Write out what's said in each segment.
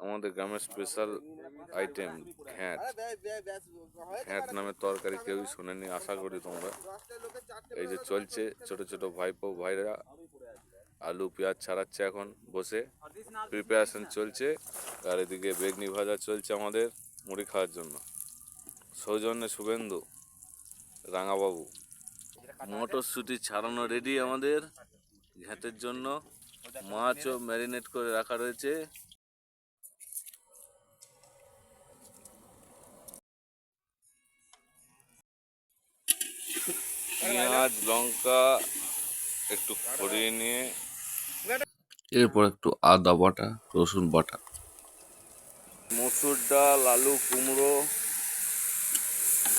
আমাদের গ্রামের special item ঘ্যাঁট। ঘ্যাঁট নামের তরকারি কেউই শোনেনি, আশা করি তোমরা। এই যে চলছে, ছোট ছোট ভাইপো ভাইরা আলু পেঁয়াজ ছাড়াচ্ছে এখন বসে, প্রিপারেশন চলছে। আর এদিকে বেগনি ভাজা চলছে আমাদের মুড়ি খাওয়ার জন্য। সৌজন্যে শুভেন্দু, রাঙাবাবু। মটরশুঁটি ছাড়ানো রেডি আমাদের ঘ্যাঁটের জন্য। মাছও ম্যারিনেট করে রাখা রয়েছে। পেঁয়াজ লঙ্কা একটু ছড়িয়ে নিয়ে এরপর একটু আদা বাটা, রসুন বাটা, মসুর ডাল, আলু, কুমড়ো,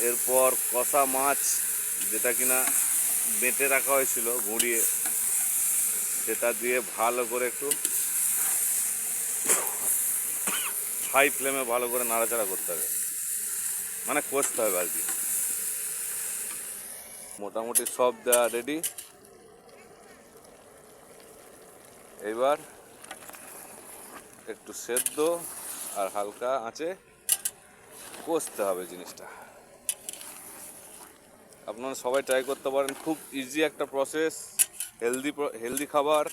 এরপর কষা মাছ যেটা কিনা বেটে রাখা হয়েছিল গুঁড়িয়ে, সেটা দিয়ে ভালো করে একটু হাই ফ্লেমে ভালো করে নাড়াচাড়া করতে হবে, মানে কষতে হবে আর কি। মোটামুটি সব দেওয়া রেডি। এবার একটু সেদ্ধ আর হালকা আঁচে কষতে হবে জিনিসটা। আপনারা সবাই ট্রাই করতে পারেন, খুব ইজি একটা প্রসেস, হেলদি খাবার।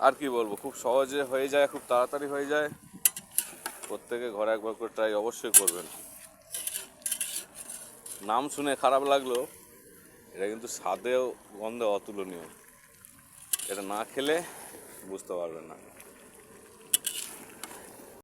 আর কি বলবো, খুব সহজে হয়ে যায়, খুব তাড়াতাড়ি হয়ে যায়। প্রত্যেকে ঘরে একবার করে ট্রাই অবশ্যই করবেন। নাম শুনে খারাপ লাগলো, এটা কিন্তু স্বাদেও গন্ধে অতুলনীয়। এটা না খেলে বুঝতে পারবেন না।